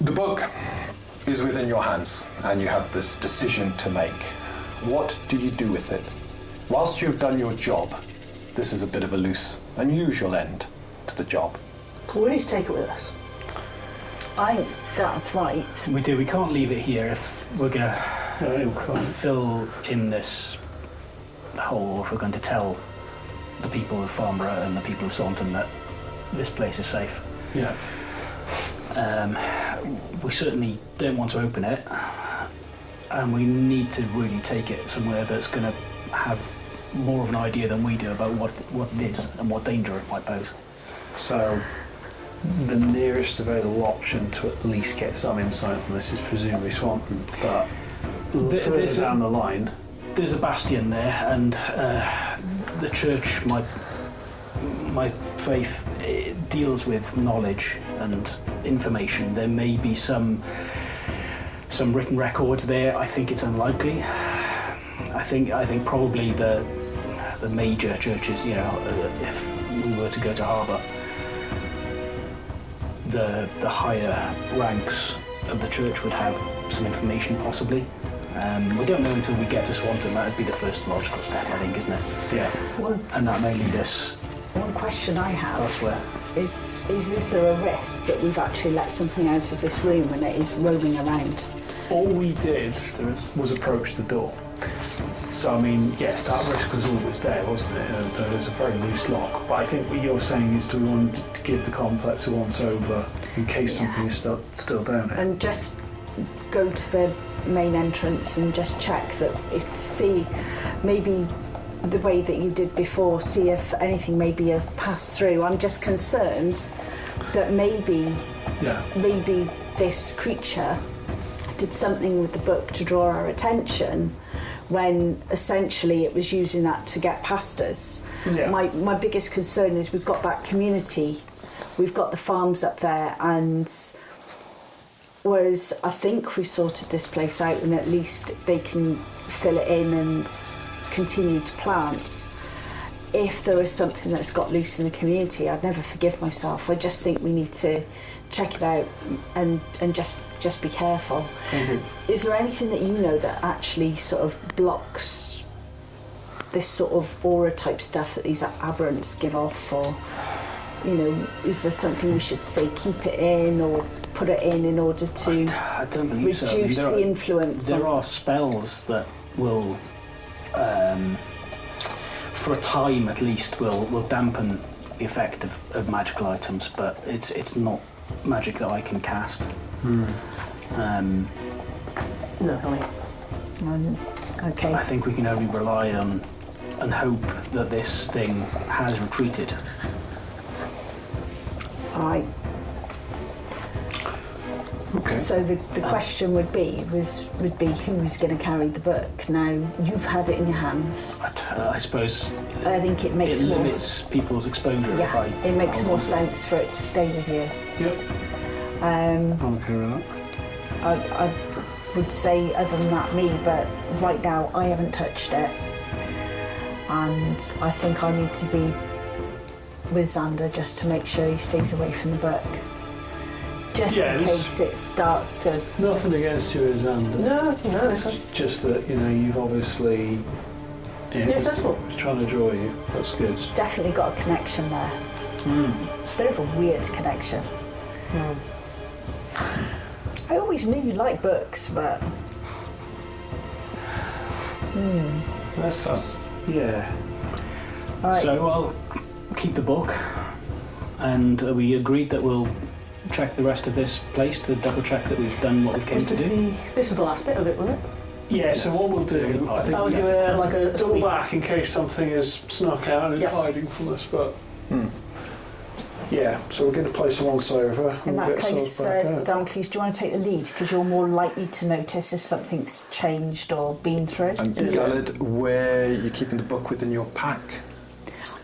The book is within your hands, and you have this decision to make. What do you do with it? Whilst you've done your job, this is a bit of a loose, unusual end to the job. We need to take it with us. I think that's right. We do. We can't leave it here if we're going to fill in this hole, if we're going to tell the people of Farnborough and the people of Saunton that this place is safe. Yeah. We certainly don't want to open it, and we need to really take it somewhere that's going to have more of an idea than we do about what it is and what danger it might pose. So the nearest available option to at least get some insight on this is presumably Swanton, but further down the line... There's a bastion there, and the church, my faith, it deals with knowledge and information. There may be some written records there. I think it's unlikely. I think probably the major churches, if we were to go to Harbour, the higher ranks of the church would have some information possibly. We don't know until we get to Swanton. That would be the first logical step, I think, isn't it? Yeah. And that may lead us One question I have elsewhere. is there a risk that we've actually let something out of this room when it is roaming around? All we did was approach the door. So, I mean, yeah, that risk was always there, wasn't it? There was a very loose lock. But I think what you're saying is, do we want to give the complex a once-over in case something is still down here? And just go to the main entrance and just check that see maybe the way that you did before, see if anything maybe have passed through. I'm just concerned that maybe this creature did something with the book to draw our attention when essentially it was using that to get past us. Yeah. My biggest concern is we've got that community, we've got the farms up there, and whereas I think we've sorted this place out and at least they can fill it in and continue to plant. If there is something that's got loose in the community, I'd never forgive myself. I just think we need to check it out and just be careful. Mm-hmm. Is there anything that you know that actually sort of blocks this sort of aura type stuff that these aberrants give off, or is there something we should say keep it in or put it in order to I don't believe reduce so. I mean, the influence? There are spells that will, for a time at least, will dampen the effect of magical items, but it's not magic that I can cast. No, Okay. I think we can only rely on and hope that this thing has retreated. All right. Okay. So the question would be who's going to carry the book? Now you've had it in your hands. I suppose I think it makes more. limits people's exposure. Yeah, it makes more sense for it to stay with you. Yep. I'm okay with that. I would say other than that but right now I haven't touched it, and I think I need to be with Xander just to make sure he stays away from the book, just in case it starts to... Nothing against you, Xander. No, it's not. Just that, you've obviously... Yes, that's what. It's trying to draw you. That's good. Definitely got a connection there. It's a bit of a weird connection. I always knew you liked books, but... That's... yeah. All right. So I'll keep the book, and we agreed that we'll check the rest of this place to double check that we've done what we came to do. This is the last bit of it, wasn't it? Yeah, so what we'll do, I think I'll we'll do a double speak. back in case something is snuck out and is Yeah. hiding from us, but... Yeah, so we'll get the place once over. In we'll that get case, ourselves back out. Damocles, do you want to take the lead? Because you're more likely to notice if something's changed or been through. And Gallard, where you're keeping the book within your pack?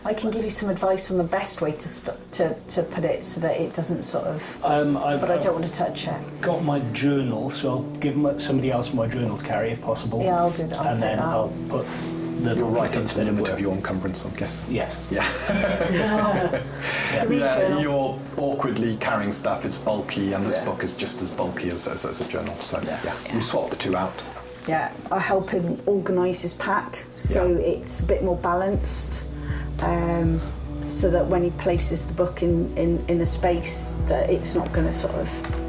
I can give you some advice on the best way to put it so that it doesn't sort of... but I don't want to touch it. Got my journal, so I'll give somebody else my journal to carry if possible. Yeah, I'll do that. and then I'll put the You're right up to the instead limit of work. your encumbrance, I'm guessing. Yes. Yeah. Read journal. You're awkwardly carrying stuff, it's bulky, and this book is just as bulky as a journal, so Yeah. you swap the two out. Yeah, I help him organise his pack so it's a bit more balanced, so that when he places the book in a space, that it's not going to sort of.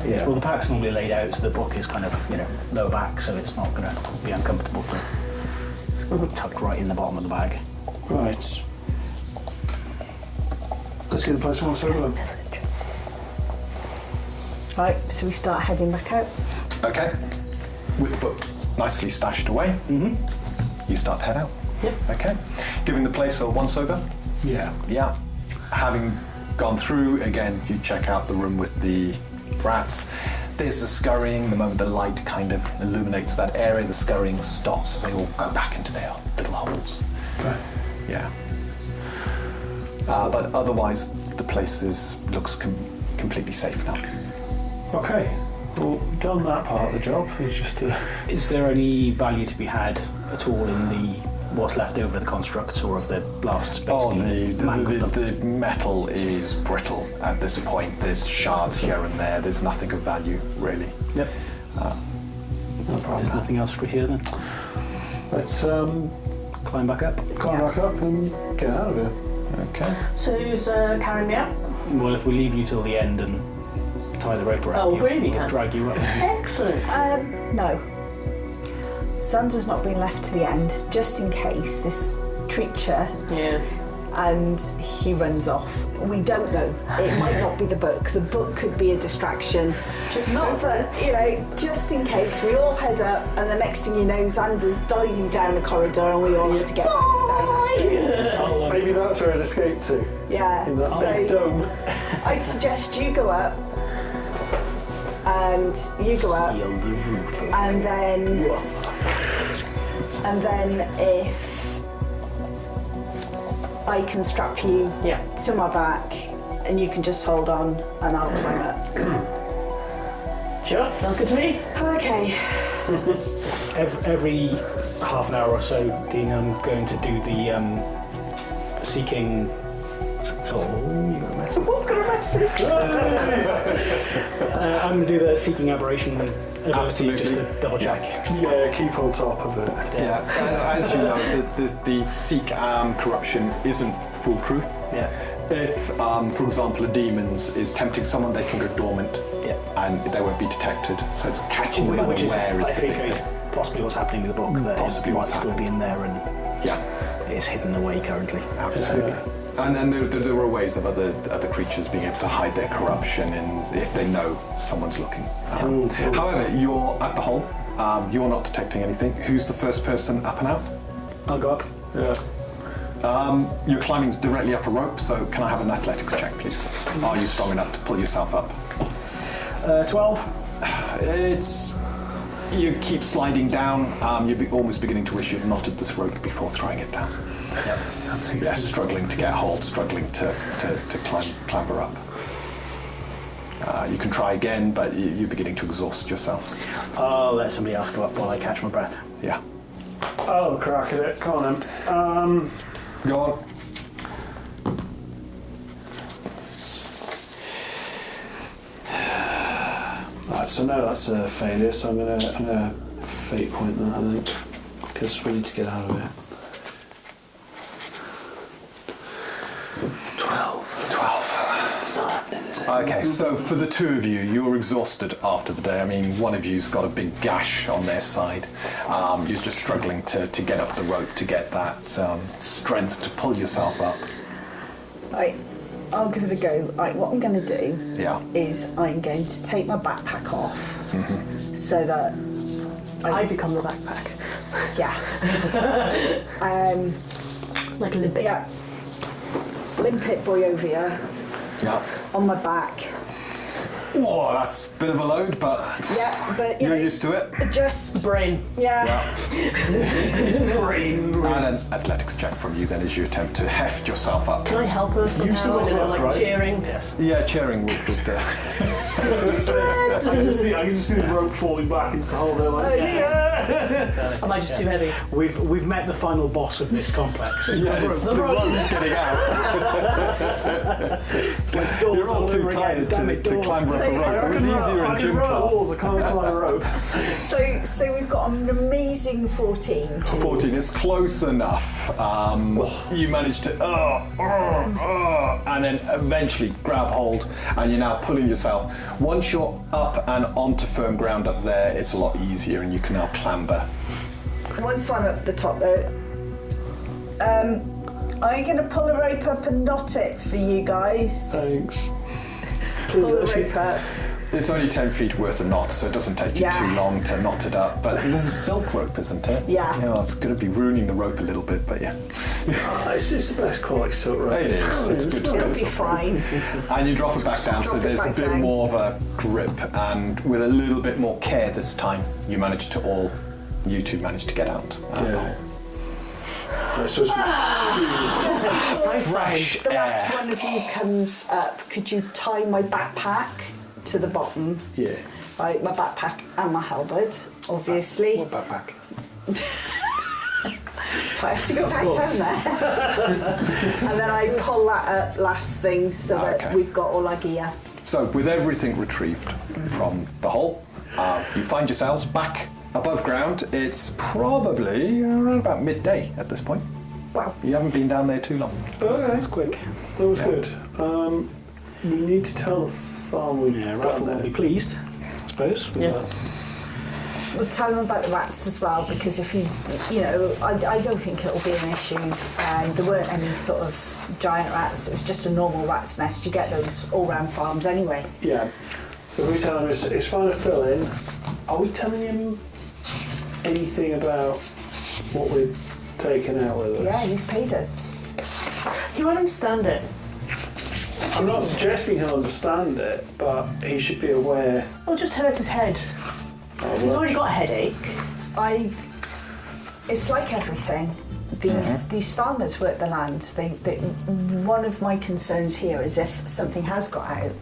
Yeah. Well, the pack's normally laid out, so the book is kind of, low back, so it's not going to be uncomfortable to tucked right in the bottom of the bag. Right. Let's get the place once over then. Right, so we start heading back out. Okay. With the book nicely stashed away, you start to head out. Yep. Okay. Giving the place a once over. Yeah. Yeah. Having gone through, again, you check out the room with the rats. There's the scurrying. The moment the light kind of illuminates that area, the scurrying stops as they all go back into their little holes. Okay. Yeah. But otherwise, the place looks completely safe now. Okay. Well, done that part of the job. It's just Is there any value to be had at all in what's left over of the constructs or of the blasts? Oh, mangled them? the metal is brittle at this point. There's shards here and there. There's nothing of value, really. Yep. no There's problem. nothing else for here then. Let's Climb back up. climb back up and get out of here. Okay. So who's carrying me out? Well, if we leave you till the end and tie the rope around Oh, you, three of you we'll can. drag you up. Excellent. No. Xander's not been left to the end, just in case this creature, Yeah. and he runs off. We don't know. It might not be the book. The book could be a distraction. Not that, just in case. We all head up, and the next thing you know, Xander's diving down the corridor, and we all have to get back down. Maybe that's where it escaped to. Yeah. In that So dome. I'd suggest you go up, and you go up, Seal the roof. and then if I can strap you Yeah. to my back, and you can just hold on, and I'll climb up. Sure. Sounds good to me. Okay. Every half an hour or so, Dean, I'm going to do the seeking. Oh, you got a mess. What's got a message? I'm going to do the seeking aberration ability Absolutely. just to double check. Yeah, keep on top of it. Yeah. As you know, the Seek corruption isn't foolproof. Yeah. If, for example, a demon's is tempting someone, they can go dormant. Yeah. And they won't be detected. So it's catching them Which is, unaware I is the big think, thing. possibly what's happening with the book. That Possibly it might what's still be in there and Yeah, it's hidden away currently. absolutely. And then there are ways of other creatures being able to hide their corruption if they know someone's looking. However, you're at the hole. You're not detecting anything. Who's the first person up and out? I'll go up. Yeah. You're climbing directly up a rope, so can I have an athletics check, please? Are you strong enough to pull yourself up? 12. You keep sliding down. You're almost beginning to wish you'd knotted this rope before throwing it down. Yeah, struggling to get hold, struggling to clamber up. You can try again, but you're beginning to exhaust yourself. I'll let somebody else go up while I catch my breath. Yeah. I'll crack at it. Come on then. Go on. Right, so now that's a failure, so I'm gonna fate point that, I think, because we need to get out of here. 12. It's not happening, is it? Okay, so for the two of you, you're exhausted after the day. I mean, one of you's got a big gash on their side. You're just struggling to get up the rope to get that strength to pull yourself up. Right, I'll give it a go. Right, what I'm going to do Yeah. is I'm going to take my backpack off so that I become the backpack. yeah. Like a limpet. Yeah. Limpet boy over here Yeah. on my back. Whoa, that's a bit of a load, but Yeah, but you're used to it. just Brain. yeah. Brain. And an athletics check from you then as you attempt to heft yourself up. Can I help her somehow? still I don't know, work, like right? cheering. Yes. Yeah, cheering would I can just see the rope falling back into the hole there. Like, Am I just too heavy? We've met the final boss of this complex. Yeah, it's the rope getting out. You're all too tired to climb up a rope. It was easier in gym class. I can't climb a rope. So we've got an amazing 14. 14, it's close enough. You manage to, and then eventually grab hold, and you're now pulling yourself. Once you're up and onto firm ground up there, it's a lot easier, and you can now clamber. Once I'm up the top though, I'm going to pull the rope up and knot it for you guys. Thanks. Pull the rope up. It's only 10 feet worth of knots, so it doesn't take you too long to knot it up. But this is silk rope, isn't it? Yeah. It's going to be ruining the rope a little bit, but yeah. It's the best quality silk rope. It is. It's good. It'll be silk rope. fine. And you drop it back down, so Drop it there's a back bit down. more of a grip, and with a little bit more care this time, you two manage to get out. Yeah. So it's Fresh The last air. one of you comes up. Could you tie my backpack to the bottom? yeah. Right, my backpack and my halberd, obviously. What backpack? If I have to go back down there. And then I pull that up last thing so that Okay. we've got all our gear. So, with everything retrieved from the hole, you find yourselves back above ground. It's probably around about midday at this point. Wow. You haven't been down there too long. Okay, that's quick. That was good. We need to tell the farm we've Yeah, done Russell will there. be pleased, I suppose. with Yeah. that. We'll tell them about the rats as well, because if I don't think it'll be an issue. There weren't any sort of giant rats. It was just a normal rat's nest. You get those all round farms anyway. Yeah. So if we tell him it's fine to fill in, are we telling him anything about what we're taking out with us? Yeah, he's paid us. You won't understand it. I'm not suggesting he'll understand it, but he should be aware. It'll just hurt his head. He's already got a headache. It's like everything. These farmers work the land. One of my concerns here is if something has got out,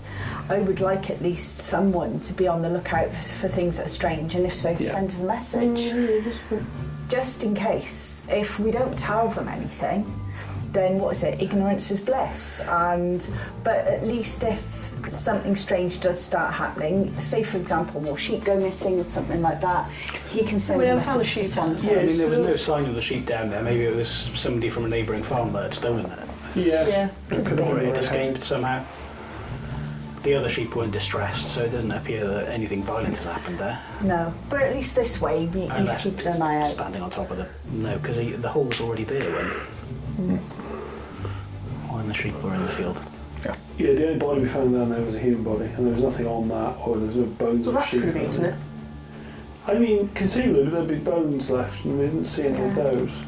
I would like at least someone to be on the lookout for things that are strange, and if so, to send us a message. Just in case. If we don't tell them anything, then what is it? Ignorance is bliss. But at least if something strange does start happening, say for example more sheep go missing or something like that, he can send We a haven't found message a to sheep. Swanton. Yeah, I mean, there was no sign of the sheep down there. Maybe it was somebody from a neighbouring farm that had stolen it. Yeah. Or it escaped somehow. The other sheep weren't distressed, so it doesn't appear that anything violent has happened there. No, but at least this way he's Unless keeping an eye out. standing on top of the... No, because the hole was already there when the sheep were in the field. Yeah, the only body we found down there was a human body, and there was nothing on that, or there was no bones The of a rats sheep. could have eaten it. I mean, conceivably there'd be bones left, and we didn't see any of those.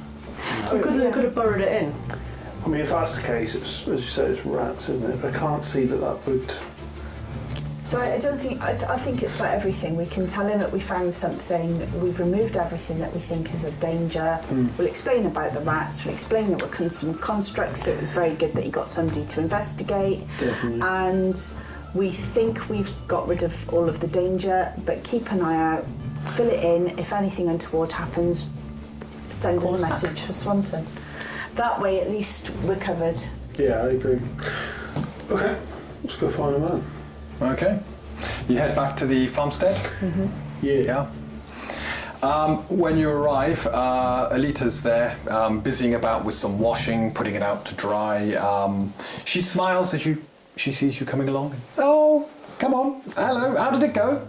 We could have burrowed it in. I mean, if that's the case, it's, as you said, it's rats, isn't it? But I can't see that would. So I don't think, I think it's like everything. We can tell him that we found something, we've removed everything that we think is of danger. We'll explain about the rats, we'll explain that we're some constructs, so it was very good that he got somebody to investigate. Definitely. And we think we've got rid of all of the danger, but keep an eye out, fill it in. If anything untoward happens, send us a message for Swanton. That way at least we're covered. Yeah, I agree. Okay, let's go find a man. Okay. You head back to the farmstead? Yeah. When you arrive, Alita's there, busying about with some washing, putting it out to dry. She smiles as she sees you coming along. Oh, come on. Hello. How did it go?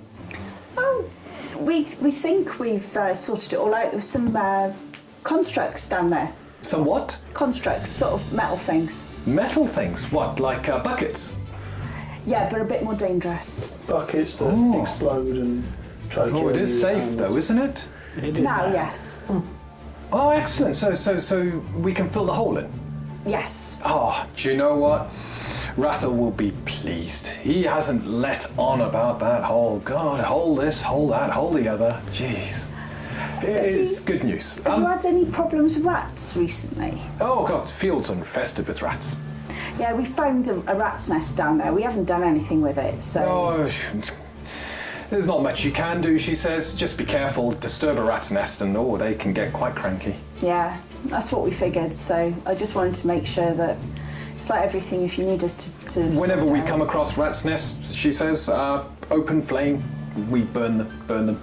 Oh, we think we've sorted it all out. There were some constructs down there. Some what? Constructs, sort of metal things. Metal things. What, like buckets? Yeah, but a bit more dangerous. Buckets that explode and try to kill Oh, it is you safe and- though, isn't it? It is Now, there. yes. Oh, excellent. So we can fill the hole in? Yes. Oh, do you know what? Rathel will be pleased. He hasn't let on about that whole, God, hole this, hole that, hole the other. Jeez. It's good news. Have you had any problems with rats recently? Oh, God, fields are infested with rats. Yeah, we found a rat's nest down there. We haven't done anything with it, so... Oh, there's not much you can do, she says. Just be careful, disturb a rat's nest and they can get quite cranky. Yeah, that's what we figured, so I just wanted to make sure that it's like everything, if you need us to Whenever sort we out. come across rat's nests, she says, open flame, we burn them.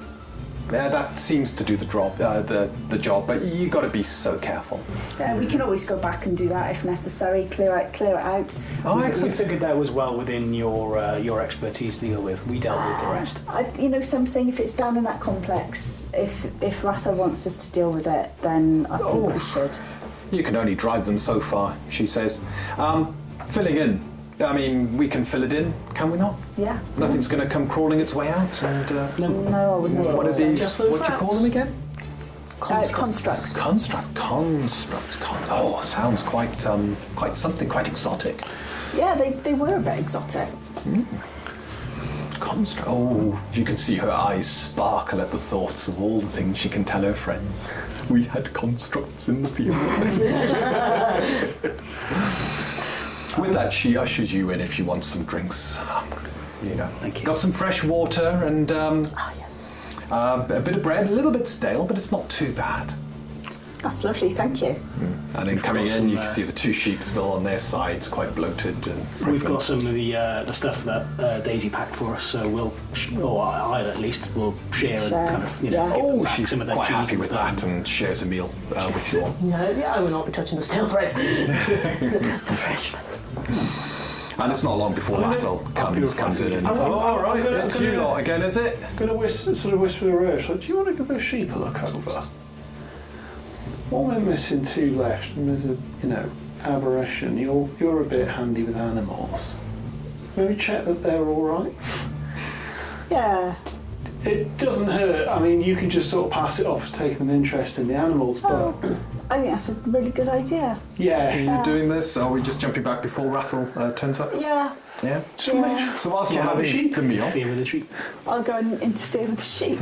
Yeah, that seems to do the job, but you got to be so careful. Yeah, we can always go back and do that if necessary, clear it out. Oh, We excellent. figured that was well within your expertise to deal with. We dealt with the rest. Something, if it's down in that complex, if Ratha wants us to deal with it, then I think we should. You can only drive them so far, she says. Filling in. I mean, we can fill it in, can we not? Yeah. Nothing's going to come crawling its way out. And No, I wouldn't have what are thought so. these? Just those What do you call rats. them again? Constructs. Constructs. Oh, sounds quite something, quite exotic. Yeah, they were a bit exotic. Construct. Oh, you can see her eyes sparkle at the thoughts of all the things she can tell her friends. We had constructs in the field. With that, she ushers you in if you want some drinks. Thank you. Got some fresh water and Ah, yes. a bit of bread, a little bit stale, but it's not too bad. That's lovely, thank you. And then coming in, you can some, see the two sheep still on their sides, quite bloated and We've pregnant. got some of the stuff that Daisy packed for us, so or I at least will share and Share, kind of yeah. give them Oh, back she's some of the quite cheese happy and with stuff. that and shares a meal with you all. No, yeah, I will not be touching the stale bread. And it's not long before Lathel comes in and, all right, it's you lot again, is it? Going to sort of whisper to Rose, like, do you want to give those sheep a look over? One we're missing, two left, and there's a, aberration. You're a bit handy with animals. Maybe check that they're all right. Yeah. It doesn't hurt. I mean, you can just sort of pass it off as taking an interest in the animals, but Oh, I think that's a really good idea. Are yeah. you doing this? Are we just jumping back before Rathel turns up? Yeah. Yeah. Yeah. So whilst you're Well, having sheep. the meal, Fear with the sheep. I'll go and interfere with the sheep.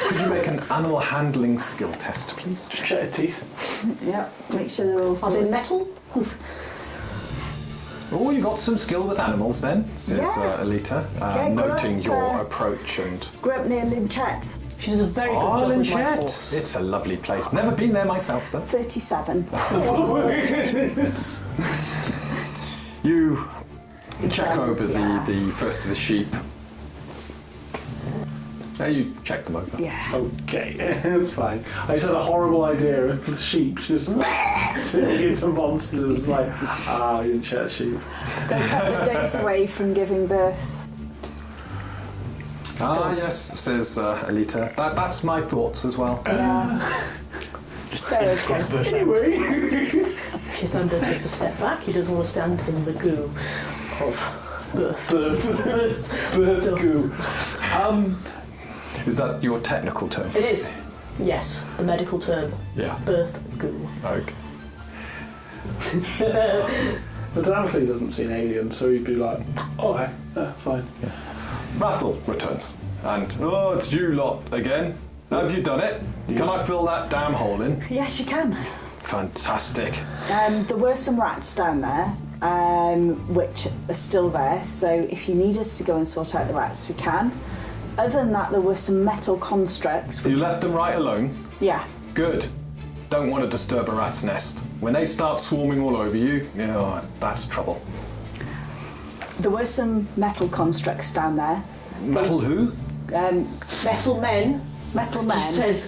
could you make an animal handling skill test, please? Just check their teeth. Yeah. Make sure they're all Are they sorted. metal? Oh, you got some skill with animals then, says Yeah. Alita, Yeah, noting great. your approach and... Grew up near Linchet, She does a very good Oh, job with my Linchet! horse. It's a lovely place. Never been there myself, though. 37. You check over the first of the sheep. You check them over. Yeah. Okay, that's fine. I just had a horrible idea of the sheep just turning into monsters. Like, you didn't check sheep. They're a couple of days away from giving birth. Ah, yes, says Alita. That's my thoughts as well. Yeah. They're okay. Anyway, Lysander takes a step back. He doesn't want to stand in the goo of birth. birth goo. Is that your technical term? It is. Yes, the medical term. Yeah. Birth goo. Okay. But Damocles doesn't see an alien, so he'd be like, okay, fine. Rathel returns. And, it's you lot again. Have you done it? Can I fill that damn hole in? Yes, you can. Fantastic. There were some rats down there, which are still there, so if you need us to go and sort out the rats, we can. Other than that, there were some metal constructs. You left them right alone? Yeah. Good. Don't want to disturb a rat's nest. When they start swarming all over you, that's trouble. There were some metal constructs down there. Metal who? Metal men. Metal He men. says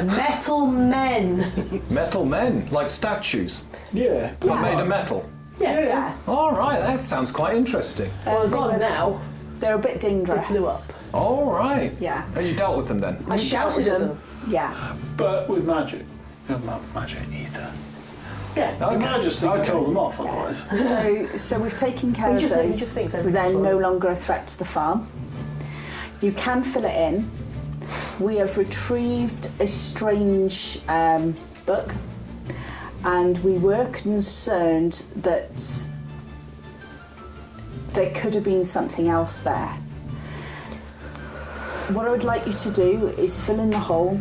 metal men. Metal men, like statues, Yeah. but made of metal. Yeah. All right, that sounds quite interesting. Well, they gone were- now. They're a bit dangerous. They blew up. All right. Yeah. Oh, you dealt with them then? I shouted at them. Yeah. But with magic. Not magic either. Yeah. You might just think kill them off otherwise. So we've taken care We of just think- we those. just think So they're they're fine. no longer a threat to the farm. You can fill it in. We have retrieved a strange book, and we were concerned that there could have been something else there. What I would like you to do is fill in the hole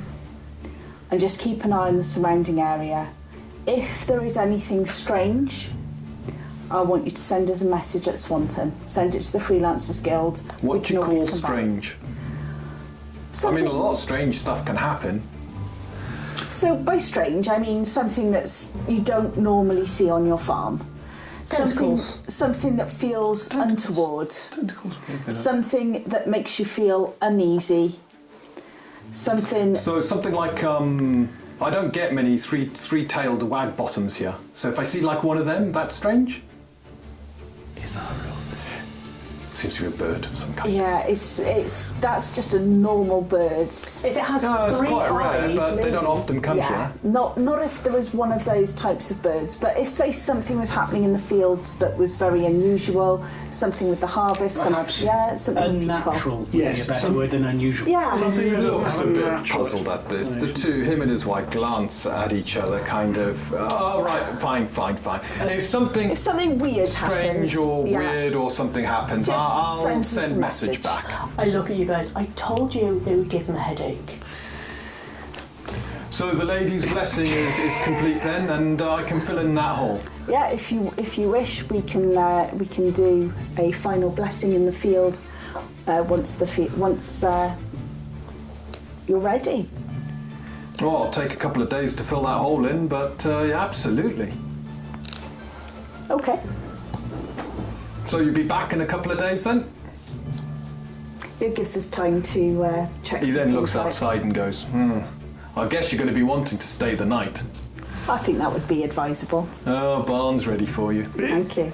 and just keep an eye on the surrounding area. If there is anything strange, I want you to send us a message at Swanton. Send it to the Freelancers Guild. We What do can you always call come back. strange? I Something, mean, a lot of strange stuff can happen. So by strange, I mean something that's you don't normally see on your farm. Tentacles. Something that feels untoward. Something that makes you feel uneasy. Something. So something like, I don't get many three-tailed wag bottoms here. So if I see like one of them, that's strange? Is that a real thing? Seems to be a bird of some kind. Yeah, it's that's just a normal bird. If it has No, it's three quite rare, eyes, but they don't maybe. often come Yeah, here. not if there was one of those types of birds, but if say something was happening in the fields that was very unusual, something with the harvest, Perhaps something with people. Unnatural would be Yes, a better some- word than unusual. Yeah, He looks a bit Unnatural puzzled at this. The two, him and his wife, glance at each other, kind of. Oh, right, fine. If something if something weird strange happens, or yeah, weird or something happens, Just I'll send us send a message message. back. I look at you guys. I told you it would give him a headache. So the lady's blessing is complete then, and I can fill in that hole. Yeah, if you wish, we can do a final blessing in the field once you're ready. Well, I'll take a couple of days to fill that hole in, but yeah, absolutely. Okay. So you'll be back in a couple of days then? It gives us time to check. He some then things looks out. outside and goes, I guess you're going to be wanting to stay the night. I think that would be advisable. Oh, barn's ready for you. Thank you.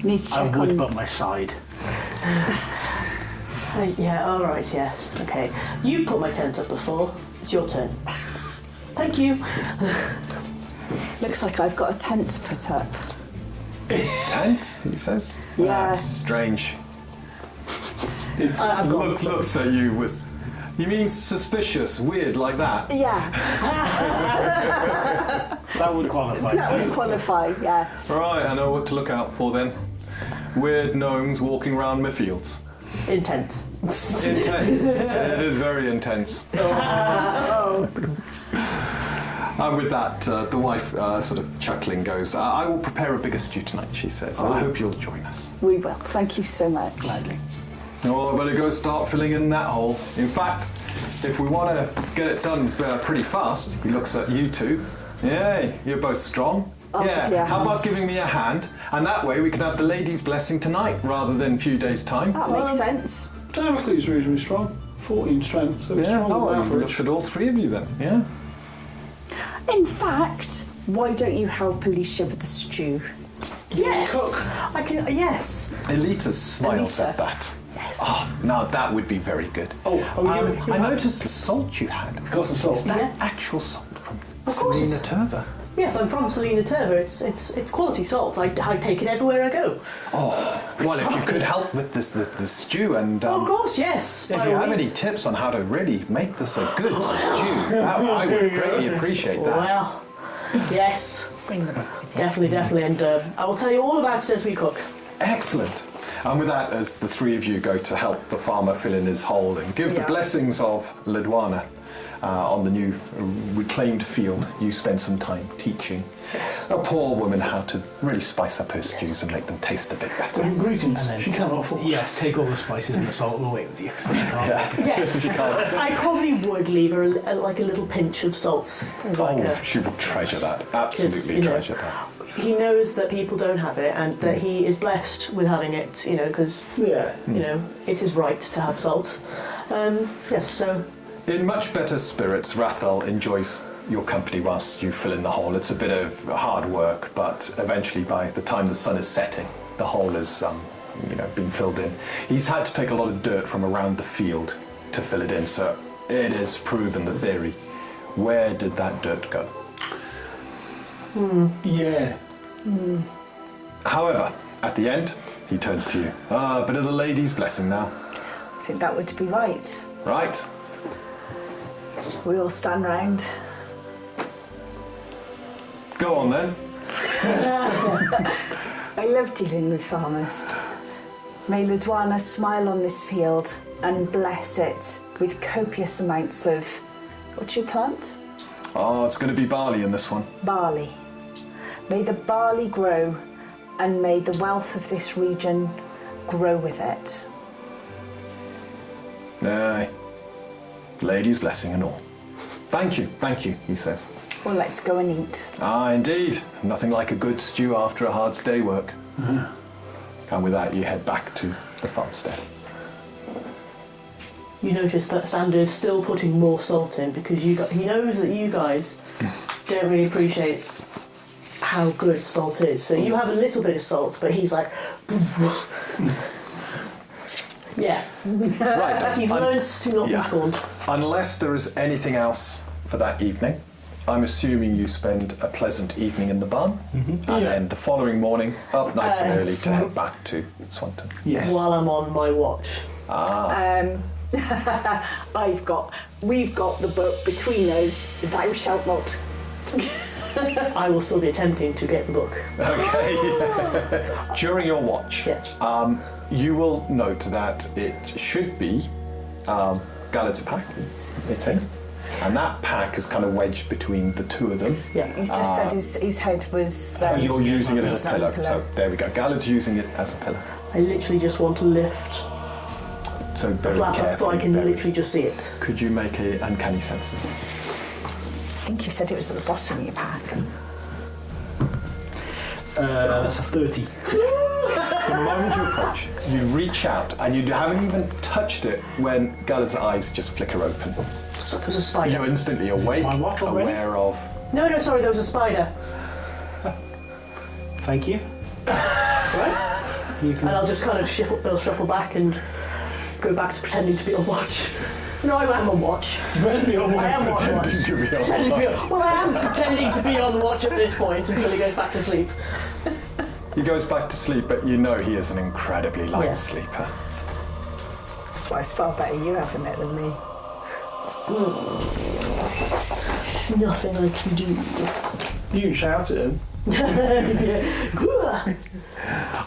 Need to I check would, on. but my side. Yeah, all right, yes. Okay. You've put my tent up before. It's your turn. Thank you. Looks like I've got a tent to put up. Tent, he says? Yeah. That's strange. It's, I've got Looks at you with... You mean suspicious, weird, like that? Yeah, That would qualify. that would qualify. Yes. Right, I know what to look out for then. Weird gnomes walking around my fields. intense. Intense. It is very intense. And with that, the wife, sort of chuckling, goes, I will prepare a bigger stew tonight, she says. I hope you'll join us. We will. Thank you so much. Gladly. Oh, I better go start filling in that hole. In fact, if we want to get it done pretty fast, he looks at you two. Yay, you're both strong. I'll give you Yeah, a how about hand. giving me a hand? And that way we can have the lady's blessing tonight rather than a few days' time. That makes sense. Damocles reasonably strong. 14 strength, so it's Yeah, strong oh, on he average. looks at all three of you then. Yeah. In fact, why don't you help Alicia with the stew? Yes. I can. Yes. Elita smiles Elita. at that. Yes. Oh, now that would be very good. Oh, are we giving I noticed the salt you had. Got some salt. Is that Yeah. actual salt from Of course Selena it's- Turva? Yes, I'm from Selena Turva. It's quality salt. I take it everywhere I go. Well, if you could help with the stew and Of course, yes. if by you all have any means. tips on how to really make this a good stew, I would greatly appreciate that. Well, yes. Definitely. And I will tell you all about it as we cook. Excellent. And with that, as the three of you go to help the farmer fill in his hole and give the Yeah. blessings of Ledwana on the new reclaimed field, you spend some time teaching a poor woman how to really spice up her stews and make them taste a bit better. Ingredients. And then- She cannot afford. Yes, take all the spices and the salt away with you. So you can't- Yes. I probably would leave her like a little pinch of salt. Like Oh, she will treasure that. Absolutely you know, treasure that. he knows that people don't have it and that he is blessed with having it, because, Yeah. it is right to have salt. Yes, so In much better spirits, Rathel enjoys your company whilst you fill in the hole. It's a bit of hard work, but eventually by the time the sun is setting, the hole has been filled in. He's had to take a lot of dirt from around the field to fill it in, so it has proven the theory. Where did that dirt go? Yeah. However, at the end, he turns to you. A bit of the lady's blessing now. I think that would be right. Right. We all stand round. Go on then. I love dealing with farmers. May Ledwana smile on this field and bless it with copious amounts of, what do you plant? Oh, it's going to be barley in this one. Barley. May the barley grow, and may the wealth of this region grow with it. Aye. Lady's blessing and all. Thank you, he says. Well, let's go and eat. Ah, indeed. Nothing like a good stew after a hard day's work. And with that, you head back to the farmstead. You notice that Sander is still putting more salt in because he knows that you guys don't really appreciate how good salt is. So you have a little bit of salt, but he's like, yeah. Right. He's learned to not be scorned. Unless there is anything else for that evening, I'm assuming you spend a pleasant evening in the barn, and then the following morning up nice and early to head back to Swanton. Yes. While I'm on my watch. We've got the book between us. Thou shalt not. I will still be attempting to get the book. Okay. During your watch, Yes. you will note that it should be Galad's pack. It's in. And that pack is kind of wedged between the two of them. Yeah. He's just said his head was... You're using it as a pillow. pillow. So there we go. Galad's using it as a pillow. I literally just want to lift So the very flap carefully. up so I can very- literally just see it. Could you make a uncanny senses? I think you said it was at the bottom of your pack. That's a 30. The moment you approach, you reach out and you haven't even touched it when Galad's eyes just flicker open. So it was a spider. You're instantly awake, my watch already? aware of... No, sorry, there was a spider. Thank you. Right? You And can. I'll just kind of shuffle back and go back to pretending to be on watch. No, I am on watch. You better be on I am on watch. pretending to be on Pretending to be on, well, I am pretending to be on watch at this point until he goes back to sleep. He goes back to sleep, but you know he is an incredibly light Yeah. sleeper. That's why it's far better you having it than me. There's nothing I can do. You can shout at him. I'm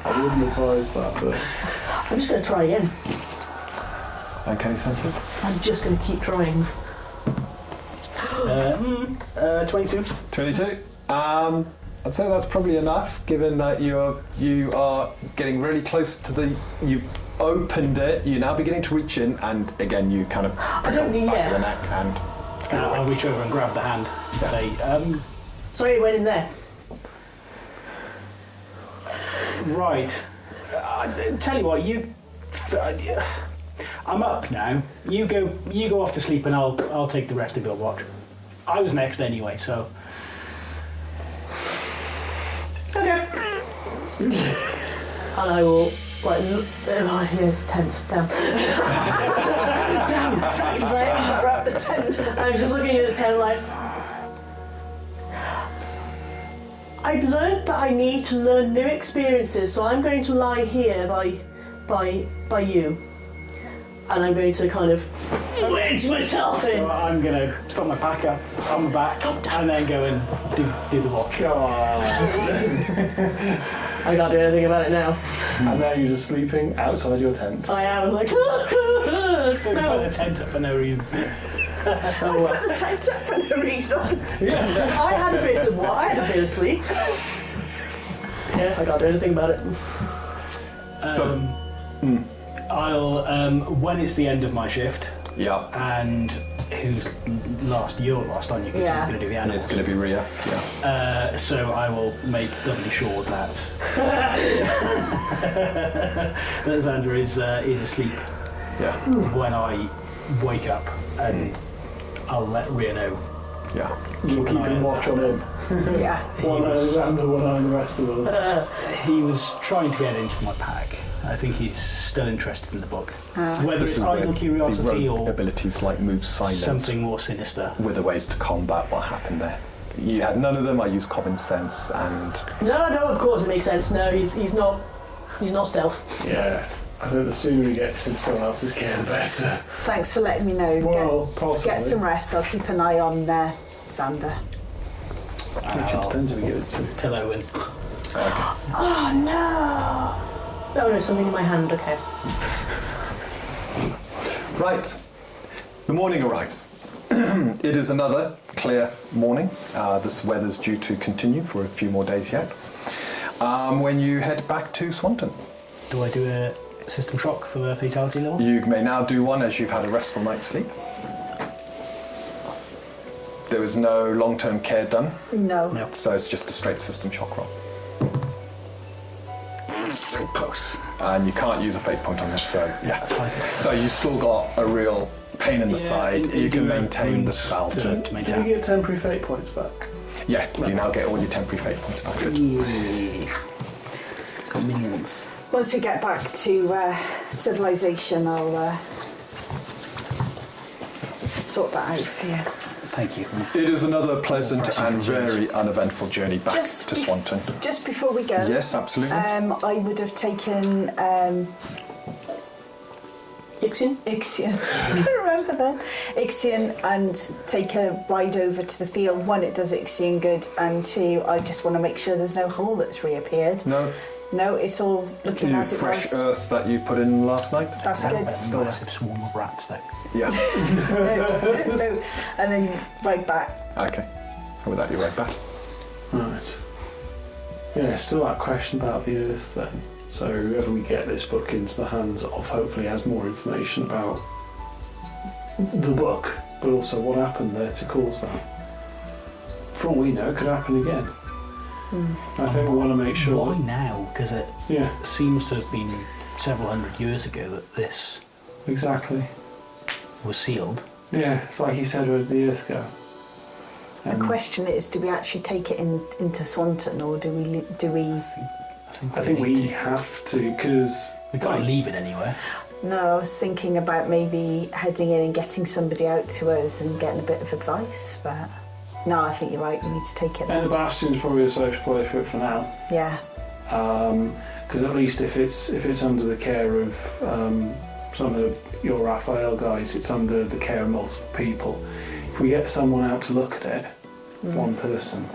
I wouldn't advise that, but just going to try again. Uncanny senses? I'm just going to keep trying. 22. 22. I'd say that's probably enough, given that you are getting really close to the... You've opened it, you're now beginning to reach in, and again you kind of I don't need- back of the yeah. neck and... I'll reach over and grab the hand and say, Sorry, it went in there. right. Tell you what, I'm up now. You go off to sleep, and I'll take the rest of your watch. I was next anyway, so. Okay. And I will, like, yes, tent, down. Down. Right. Grab the tent. I'm just looking at the tent like, I've learned that I need to learn new experiences, so I'm going to lie here by you. And I'm going to kind of wedge myself in. So I'm gonna put my pack up on my back and then go and do the walk. come on. I can't do anything about it now. And now you're just sleeping outside your tent. I am like, it Put the smells. tent up for no reason. The tent up for no reason. I had a bit of what? I had a bit of sleep. Yeah, I can't do anything about it. I'll when it's the end of my shift Yeah, and who's last? You're last, aren't you? Because Yeah. I'm going to do the animals. it's going to be Rhea. Yeah. So I will make doubly sure that that Xander is asleep Yeah. when I wake up, and I'll let Rhea know. Yeah. You're Keep an eye keeping on watch on him. Yeah. One eye on Xander, one eye on the rest of us. He was trying to get into my pack. I think he's still interested in the book. Whether This it's is where idle curiosity the rogue or abilities like move silent something more sinister. with the ways to combat what happened there. You had none of them. I used common sense and No, of course it makes sense. No, he's not stealth. Yeah. I think the sooner he gets into someone else's care, the better. Thanks for letting me know. Well, get possibly. some rest. I'll keep an eye on Xander. Actually, it depends who we give it to. Pillow and Oh no! Oh no, something in my hand. Okay. right. The morning arrives. It is another clear morning. This weather's due to continue for a few more days yet. When you head back to Swanton, Do I do a system shock for the fatality level? you may now do one as you've had a restful night's sleep. There was no long-term care done, No. No. so it's just a straight system shock roll. So close. And you can't use a fate point on this, so yeah. That's fine. So you still got a real pain in the side. and You can do a maintain the wound spell to to. Do you maintain. get temporary fate points back? Yeah, you now get all your temporary fate points back. Yay. Got millions. Once we get back to civilization, I'll sort that out for you. Thank you. It is another pleasant and very uneventful journey back to Swanton. Just before we go, Yes, absolutely. I would have taken Ixion? Ixion. I can't remember then. Ixion, and take a ride over to the field. One, it does Ixion good, and two, I just want to make sure there's no hole that's reappeared. No, No, it's all looking you as it fresh was. earth that you put in last night. That's Yeah, good. that's a massive swarm of rats though. Yeah. No, and then ride back. Okay. And with that, you're right back. Right. Yeah, still that question about the Earth then. So whoever we get this book into the hands of hopefully has more information about the book, but also what happened there to cause that. For all we know, it could happen again. I think we want to make sure. Why now? Because it Yeah, seems to have been several hundred years ago that this exactly. was sealed. Yeah, it's like you said, where did the Earth go? The question is, do we actually take it into Swanton, or do we? I think we have to, because We can't leave it anywhere. No, I was thinking about maybe heading in and getting somebody out to us and getting a bit of advice, but no, I think you're right. We need to take it and the there. Bastion's probably a safe place for it for now. Yeah, Because at least if it's under the care of some of your Raphael guys, it's under the care of multiple people. If we get someone out to look at it, one person,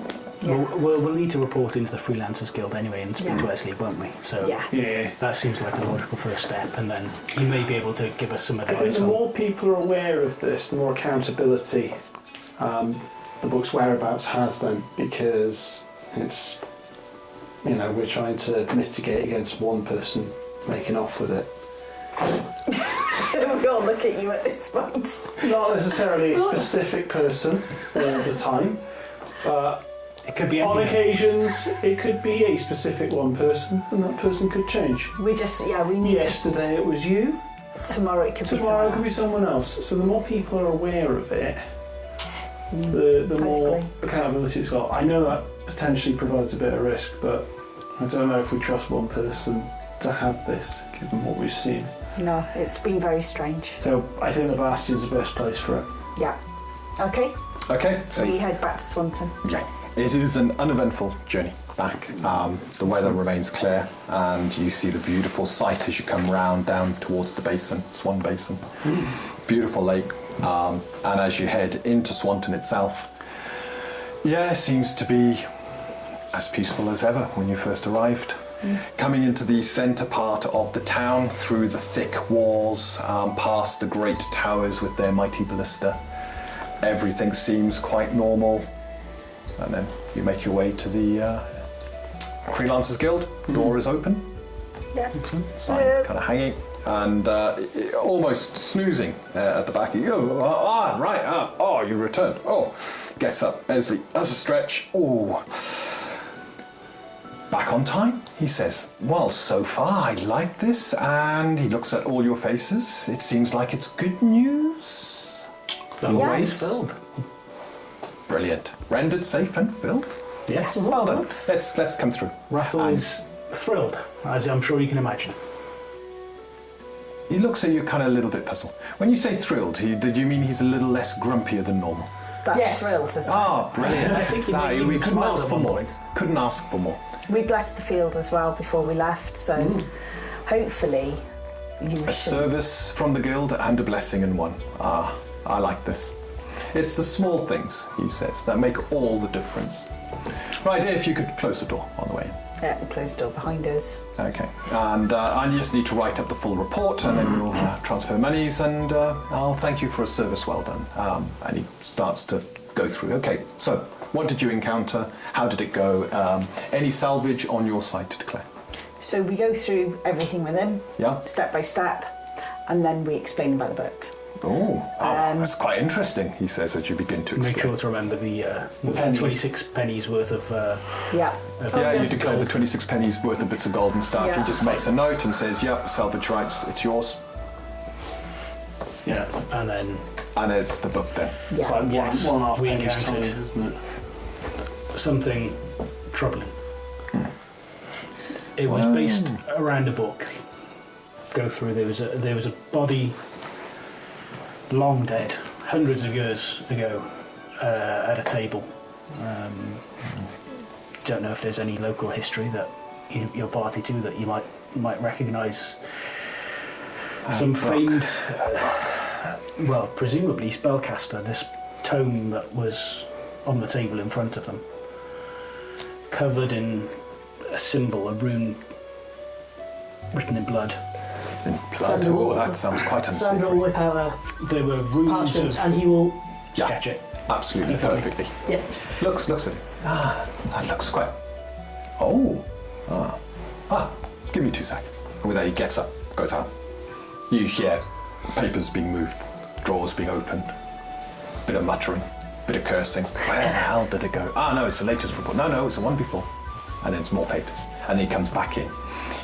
We'll need to report into the Freelancers Guild anyway and speak Yeah. to Wesley, won't we? So yeah. yeah. that seems like a logical first step, and then he may be able to give us some I think advice the on. more people are aware of this, the more accountability the book's whereabouts has then, because it's, we're trying to mitigate against one person making off with it. We all look at you at this point. Not necessarily a specific person all the time, but It could be on anyone. occasions it could be a specific one person, and that person could change. We need Yesterday it was you, tomorrow it could tomorrow it be could be someone else. someone else. So the more people are aware of it, the more Totally. accountability it's got. I know that potentially provides a bit of risk, but I don't know if we trust one person to have this, given what we've seen. No, it's been very strange. So I think the Bastion's the best place for it. Yeah. Okay, Okay, so we head back to Swanton. yeah, it is an uneventful journey back. The weather remains clear, and you see the beautiful sight as you come round down towards the basin, Swan Basin. Beautiful lake. And as you head into Swanton itself, yeah, it seems to be as peaceful as ever when you first arrived. Coming into the centre part of the town, through the thick walls, past the great towers with their mighty ballista, everything seems quite normal. And then you make your way to the Freelancers Guild. Door is open, Yeah. sign kind of hanging, and almost snoozing at the back of you. Oh, right. Oh, you returned. Oh, gets up. Esley does a stretch. Oh. Back on time, he says. Well, so far I like this, and he looks at all your faces. It seems like it's good news. He Yeah. waits. Filled. Brilliant. Rendered safe and filled. Yes. Well done. Let's come through. Raffle And is thrilled, as I'm sure you can imagine. he looks at you kind of a little bit puzzled. When you say thrilled, did you mean he's a little less grumpier than normal? That's Yes. thrilled as well. Ah, brilliant. I think he maybe we even couldn't smiled ask at for one more. point. Couldn't ask for more. We blessed the field as well before we left, so hopefully you A should. service from the guild and a blessing in one. Ah, I like this. It's the small things, he says, that make all the difference. Right, if you could close the door on the way. Yeah, and closed door behind us. Okay. And I just need to write up the full report, and then we'll transfer monies, and I'll thank you for a service well done. And he starts to go through. Okay, so what did you encounter? How did it go? Any salvage on your side to declare? So we go through everything with him, Yeah. step by step, and then we explain about the book. Oh, that's quite interesting, he says, as you begin to explain. Make sure to remember the pennies. 26 pennies worth of. Yeah. Yeah, you declare the 26 pennies worth of bits of gold and stuff. Yeah. He just makes a note and says, yep, salvage rights, it's yours. Yeah, and then And it's the book then. It's Yeah. like Yes, one and a half we pennies encountered- times, isn't it? something troubling. It was based around a book. Go through. There was a body, long dead, hundreds of years ago, at a table. Don't know if there's any local history that you're party to that you might recognise. Some famed, well, presumably spellcaster. This tome that was on the table in front of them, covered in a symbol, a rune written in blood. In blood. Sandra Oh, will- that sounds quite Sandra will unsavory. whip out a There were runes parchment of and he will. sketch it. Absolutely, perfectly. Yeah. Looks at it. That looks quite. Oh. Give me 2 seconds. And with that, he gets up, goes out. You hear papers being moved, drawers being opened, bit of muttering, bit of cursing. Where the hell did it go? No, it's the latest report. No, it's the one before. And then it's more papers. And then he comes back in.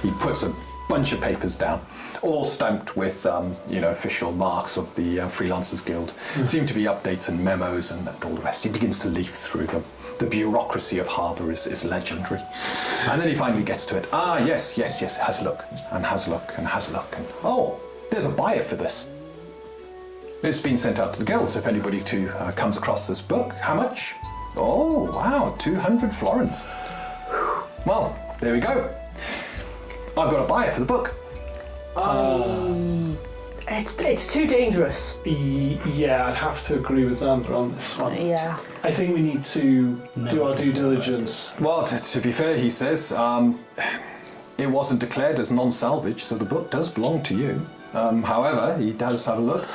He puts a bunch of papers down, all stamped with, official marks of the Freelancers Guild. Seem to be updates and memos and all the rest. He begins to leaf through them. The bureaucracy of Harbour is legendary. And then he finally gets to it. Yes, has a look, and has a look, and has a look. And, there's a buyer for this. It's been sent out to the guilds if anybody comes across this book. How much? Oh, wow, 200 florins. Well, there we go. I've got a buyer for the book. It's too dangerous. Yeah, I'd have to agree with Xander on this one. Yeah. I think we need to do our due diligence. Well, to be fair, he says, it wasn't declared as non-salvage, so the book does belong to you. However, he does have a look.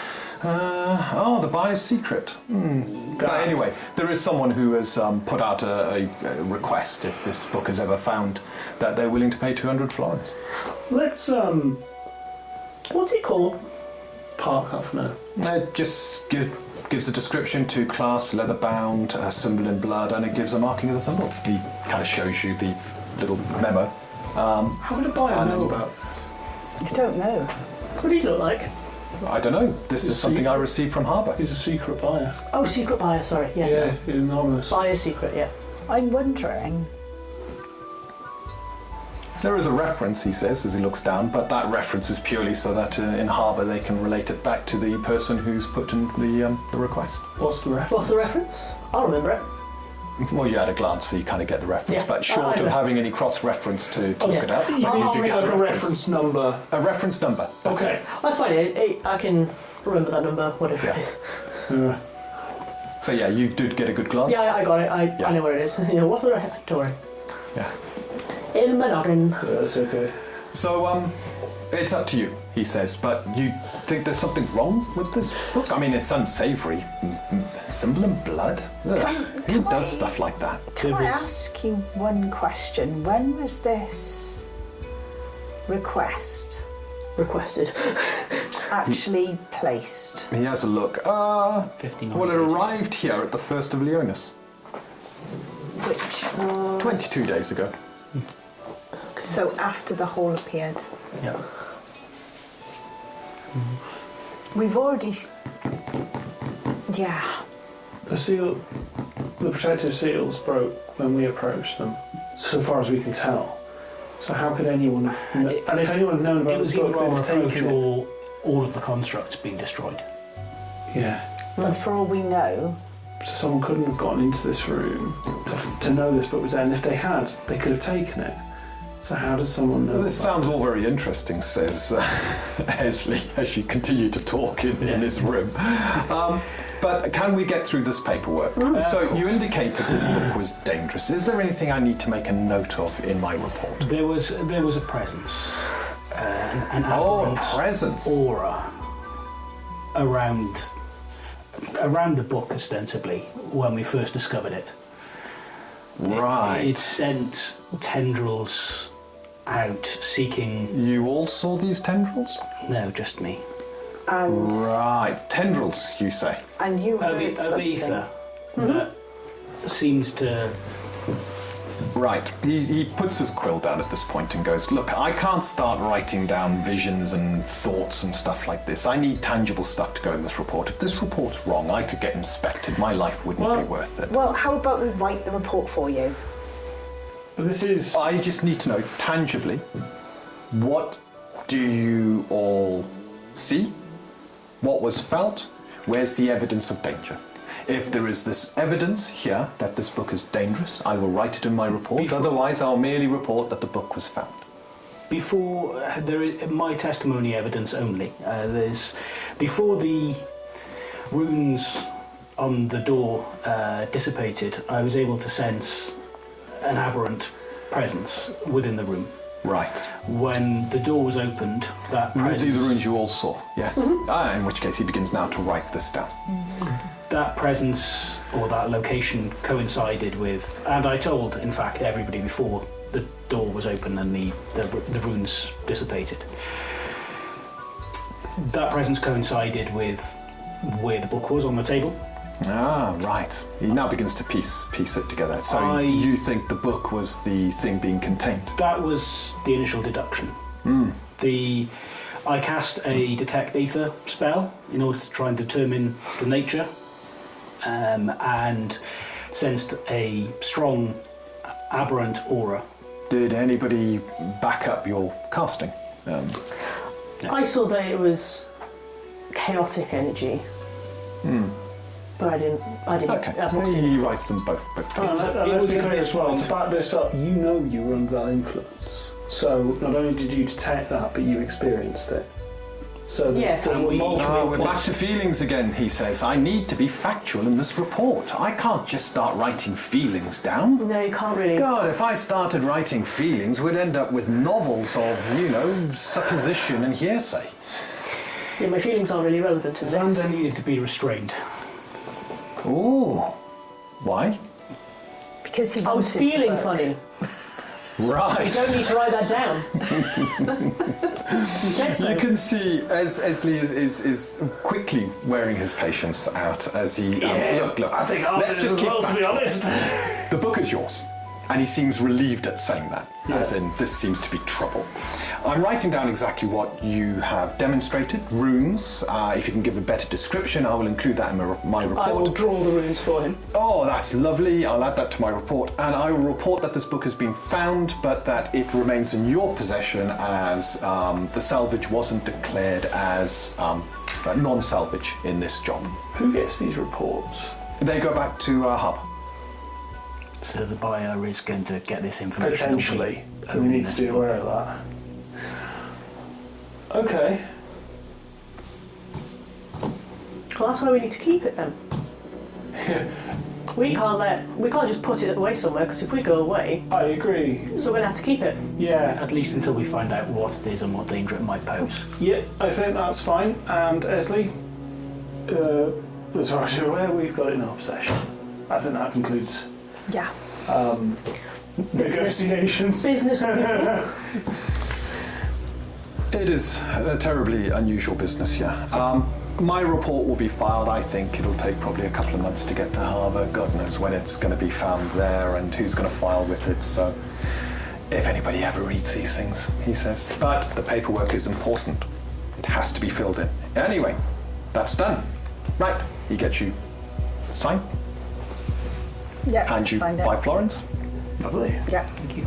The buyer's secret. But anyway, there is someone who has put out a request if this book is ever found that they're willing to pay 200 florins. Let's What's it called? park that for now. It just gives a description to clasp, leather bound, a symbol in blood, and it gives a marking of the symbol. He kind of shows you the little memo. How would a buyer And know then- about this? I don't know. What do you look like? I don't know. This is It's something I secret. received from Harbour. He's a secret buyer. Oh, secret buyer. Sorry. Yeah. Yeah, anonymous. Buyer secret. Yeah. I'm wondering. There is a reference, he says, as he looks down, but that reference is purely so that in Harbour they can relate it back to the person who's put in the request. What's the reference? What's the reference? I'll remember it. Well, you had a glance, so you kind of get the reference, Yeah. but short I of know. having any cross-reference to look yeah. it up, You you can do get like a a reference. reference number. A reference number. That's Okay. it. That's fine. I can remember that number, whatever it is. So yeah, you did get a good glance. Yeah, I got it. I know where it is. What's the reference? Don't worry. Yeah. In Menorin. That's okay. So it's up to you, he says, but you think there's something wrong with this book? I mean, it's unsavoury. Symbol in blood? Ugh. Who can does I- stuff like that? Can There I was- ask you one question? When was this request Requested. actually placed? He has a look. 59 Well, it days. arrived here at the 1st of Leonis, Which was 22 days ago. So after the hall appeared. Yeah. We've already. Yeah. The seal, the protective seals broke when we approached them, so far as we can tell. So how could anyone have, and if anyone had known It about was the book, either they'd our have approach taken it. or all of the constructs being destroyed. Yeah. And for all we know, So someone couldn't have gotten into this room to know this book was there, and if they had, they could have taken it. So how does someone know? This about sounds all very interesting, says Esley, as you continue to talk in his room. but can we get through this paperwork? So you indicated this book was dangerous. Is there anything I need to make a note of in my report? There was a presence, an Oh, aberrant presence. aura around the book, ostensibly, when we first discovered it. Right. It sent tendrils out seeking. You all saw these tendrils? No, just me. And Right. Tendrils, you say? and you Of, heard of something. ether that seems to. Right. He puts his quill down at this point and goes, look, I can't start writing down visions and thoughts and stuff like this. I need tangible stuff to go in this report. If this report's wrong, I could get inspected. My life wouldn't be worth it. Well, how about we write the report for you? But this is. I just need to know tangibly, what do you all see? What was felt? Where's the evidence of danger? If there is this evidence here that this book is dangerous, I will write it in my report. Otherwise, I'll merely report that the book was found. Before there is my testimony evidence only. Before the runes on the door dissipated, I was able to sense an aberrant presence within the room. Right. When the door was opened, that presence, These are runes you all saw, yes. In which case he begins now to write this down. that presence or that location coincided with, and I told, in fact, everybody before the door was open and the runes dissipated. That presence coincided with where the book was on the table. Ah, right. He now begins to piece it together. So you think the book was the thing being contained? That was the initial deduction. I cast a detect ether spell in order to try and determine the nature, and sensed a strong aberrant aura. Did anybody back up your casting? I saw that it was chaotic energy. But I didn't. Okay. I've not seen He it. writes them both. And it was to be clear because as well, one- to back this up, you know you were under that influence. So not only did you detect that, but you experienced it. So Yeah. there were multiple We're back to feelings again, he says. I need to be factual in this report. I can't just start writing feelings down. No, you can't really. God, if I started writing feelings, we'd end up with novels of, supposition and hearsay. Yeah, my feelings aren't really relevant to this. Xander needed to be restrained. Ooh. Why? Because he I was wanted the feeling book. funny. Right. You don't need to write that down. You said so. You can see as Lee is quickly wearing his patience out as he look. I think let's just keep to be factual. honest. The book is yours, and he seems relieved at saying that, as in this seems to be trouble. I'm writing down exactly what you have demonstrated, runes. If you can give a better description, I will include that in my report. I will draw the runes for him. Oh, that's lovely. I'll add that to my report. And I will report that this book has been found, but that it remains in your possession as the salvage wasn't declared as non-salvage in this job. Who gets these reports? They go back to Hub. So the buyer is going to get this information. Potentially. We Owning need to this be book. aware of that. Okay. Well, that's why we need to keep it then. We can't just put it away somewhere, because if we go away, I agree. so we're gonna have to keep it. Yeah. At least until we find out what it is and what danger it might pose. Yeah, I think that's fine. And Esley, as far as you're aware, we've got it in our possession. I think that concludes Yeah. negotiations. Business. It is a terribly unusual business here. My report will be filed. I think it'll take probably a couple of months to get to Harbour. God knows when it's going to be found there and who's going to file with it. So, if anybody ever reads these things, he says. But the paperwork is important. It has to be filled in. Anyway, that's done. Right, he gets you sign, Yeah. hand you signed it. 5 florins. Lovely. Yeah. Thank you.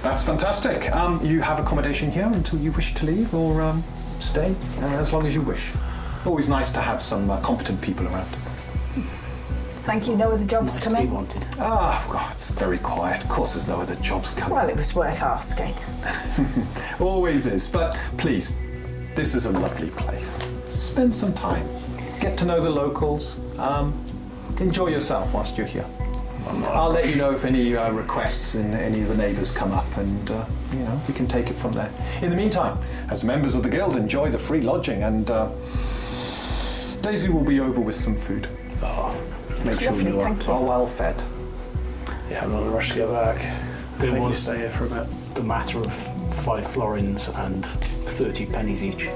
That's fantastic. You have accommodation here until you wish to leave, or stay as long as you wish. Always nice to have some competent people around. Thank you. No other jobs Nice to be coming? wanted. God, it's very quiet. Of course there's no other jobs coming. Well, it was worth asking. Always is. But please, this is a lovely place. Spend some time. get to know the locals, enjoy yourself whilst you're here. I'll let you know if any requests in any of the neighbours come up, and we can take it from there. In the meantime, as members of the guild, enjoy the free lodging, and Daisy will be over with some food. Make sure Lovely, you thank you. are well fed. Yeah, I'm not in a rush to get back. There Maybe was stay here for a bit. the matter of 5 florins and 30 pennies each.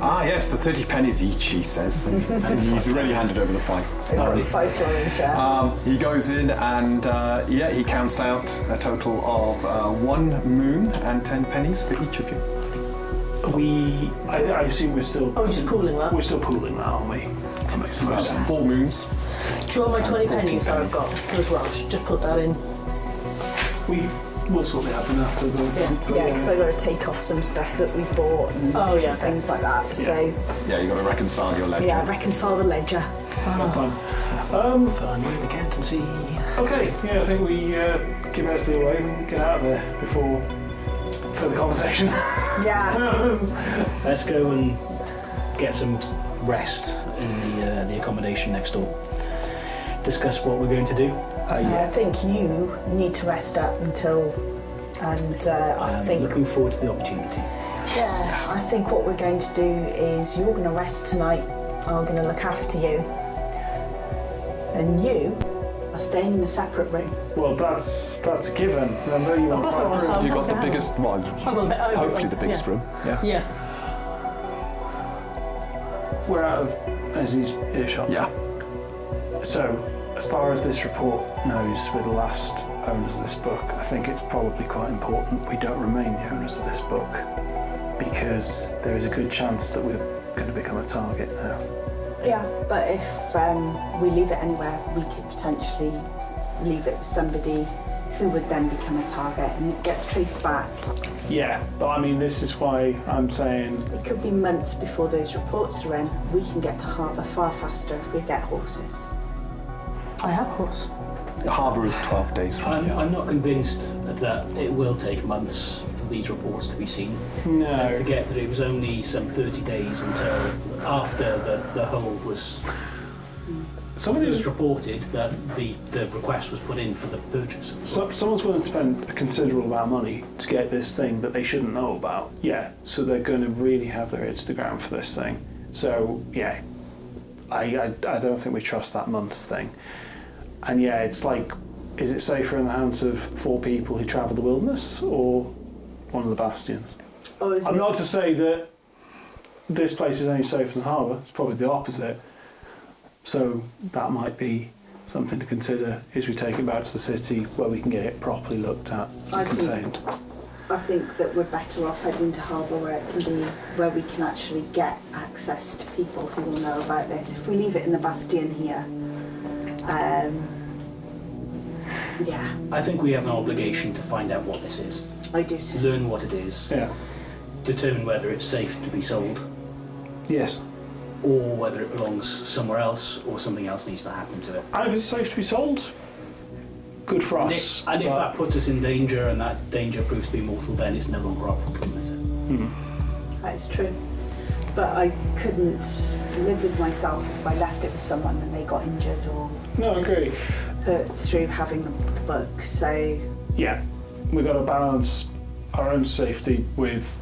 Ah, yes, the 30 pennies each, he says. And he's already handed over the 5. I've got 5 florins, yeah. He goes in and, he counts out a total of 1 moon and 10 pennies for each of you. I assume we're still. Oh, we're just pooling that. We're still pooling that, aren't we? That makes So that's sense. 4 moons. Do you want my 20 14 pennies that I've got as well? Just put that in. We'll sort it out after. Yeah, because I've got to take off some stuff that we've bought and Oh, yeah. things like that. So, Yeah, you've got to reconcile your ledger. yeah, reconcile the ledger. Fine. Fun with accountancy. Okay, yeah, I think we give Leslie a wave and get out of there before further conversation. Yeah. Let's go and get some rest in the accommodation next door. Discuss what we're going to do. I think you need to rest up until, and I I'm think, looking forward to the opportunity. yeah, I think what we're going to do is you're going to rest tonight. I'm going to look after you, and you are staying in a separate room. Well, that's a given. Remember, you want course I private want room. some. You've got the biggest, well, I've got a bit over. hopefully the biggest room. Yeah. Yeah. We're out of Ezzy's earshot. Yeah. So, as far as this report knows, we're the last owners of this book. I think it's probably quite important we don't remain the owners of this book, because there is a good chance that we're going to become a target now. Yeah, but if we leave it anywhere, we could potentially leave it with somebody who would then become a target, and it gets traced back. Yeah, but I mean, this is why I'm saying, It could be months before those reports are in. We can get to harbour far faster if we get horses. I have a horse. The harbour is 12 days from here. I'm not convinced that it will take months for these reports to be seen. Don't no. forget that it was only some 30 days until after the hold was Somebody first reported that the request was put in for the purchase. Someone's willing to spend a considerable amount of money to get this thing that they shouldn't know about. Yeah, so they're going to really have their ear to the ground for this thing. So, yeah, I don't think we trust that months thing. And yeah, it's like, is it safer in the hands of 4 people who travel the wilderness or one of the bastions? Oh, is I'm it? not to say that this place is any safer than the harbour, it's probably the opposite. So that might be something to consider as we take it back to the city where we can get it properly looked at I and think- contained. I think that we're better off heading to harbour where it can be, where we can actually get access to people who will know about this. If we leave it in the bastion here, yeah, I think we have an obligation to find out what this is, I do too. learn what it is, Yeah. determine whether it's safe to be sold, Yes. or whether it belongs somewhere else, or something else needs to happen to it. And if it's safe to be sold, good for And us. if but- that puts us in danger and that danger proves to be mortal, then it's no longer our problem, is it? That is true. But I couldn't live with myself if I left it with someone and they got injured or No, I agree. hurt through having the book. So Yeah, we've got to balance our own safety with,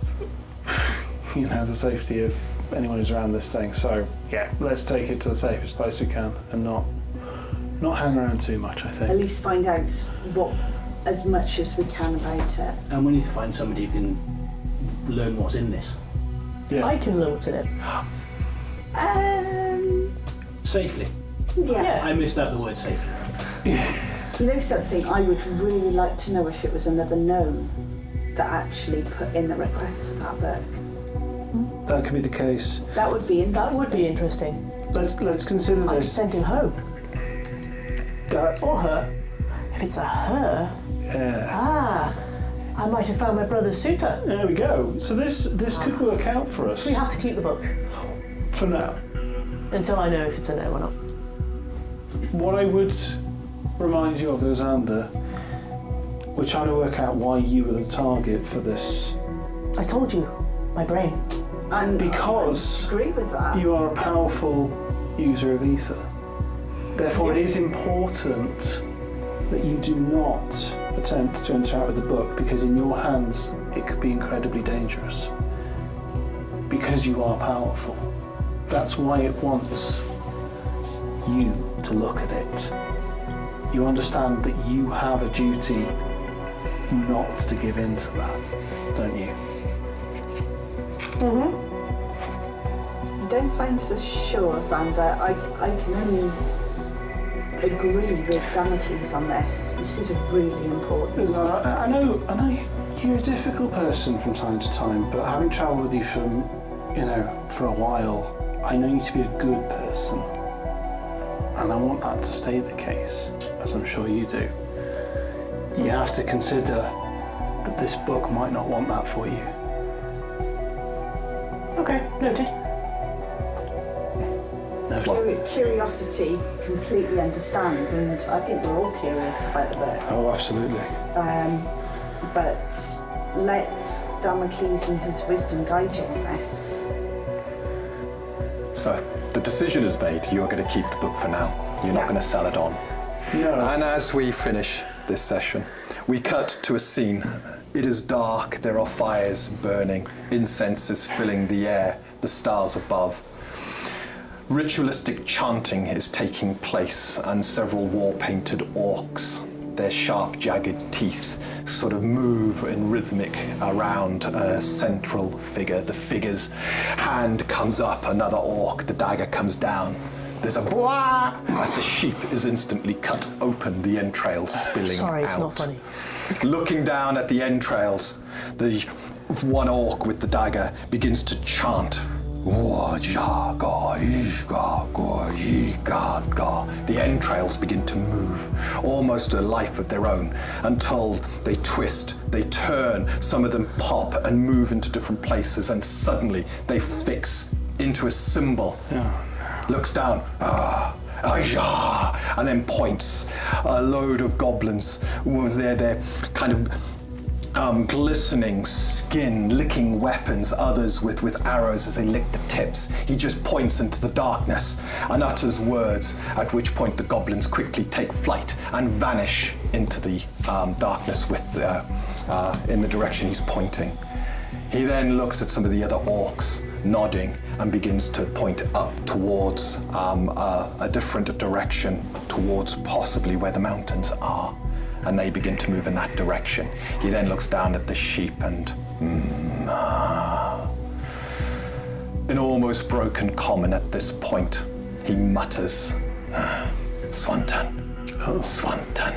the safety of anyone who's around this thing. So yeah, let's take it to the safest place we can and not hang around too much, I at think. least find out as much as we can about it. And we need to find somebody who can learn what's in this Yeah. I can learn what's in it. safely. Yeah. I missed out the word safely. You know something? I would really like to know if it was another gnome that actually put in the request for that book. That could be the case. That would be interesting. That would be interesting. Let's consider I could this. send him home. Or her. If it's a her, I might have found my brother's suitor. There we go. So this could work out for us We have to keep the book for now. until I know if it's a no or not. What I would remind you of, Xander, we're trying to work out why you were the target for this. I told you, my brain. And Because I agree with that. you are a powerful user of ether. Therefore, it is important that you do not attempt to interact with the book, because in your hands it could be incredibly dangerous. Because you are powerful. That's why it wants you to look at it. You understand that you have a duty not to give in to that, don't you? You don't sound so sure, Xander. I can only agree with Damocles on this. This is really important. I know you're a difficult person from time to time, but having travelled with you for a while, I know you to be a good person. And I want that to stay the case, as I'm sure you do. You have to consider that this book might not want that for you. Okay, noted. Curiosity, completely understand, and I think we're all curious about the book. Oh, absolutely. But let Damocles and his wisdom guide you on this. So, the decision is made. You're going to keep the book for now. You're not going to sell it on. No. And as we finish this session, we cut to a scene. It is dark, there are fires burning, incense is filling the air, the stars above. Ritualistic chanting is taking place, and several war-painted orcs, their sharp, jagged teeth sort of move in rhythmic around a central figure. The figure's hand comes up, another orc, the dagger comes down. There's a blah as the sheep is instantly cut open, the entrails spilling Sorry, it's out. not funny. Looking down at the entrails, the one orc with the dagger begins to chant. The entrails begin to move, almost a life of their own, until they twist, they turn, some of them pop and move into different places, and suddenly they fix into a symbol. Looks down, and then points. A load of goblins with their kind of glistening skin, licking weapons, others with arrows as they lick the tips. He just points into the darkness and utters words, at which point the goblins quickly take flight and vanish into the darkness in the direction he's pointing. He then looks at some of the other orcs, nodding, and begins to point up towards a different direction, towards possibly where the mountains are. And they begin to move in that direction. He then looks down at the sheep and in almost broken common at this point, he mutters, Swanton, Swanton.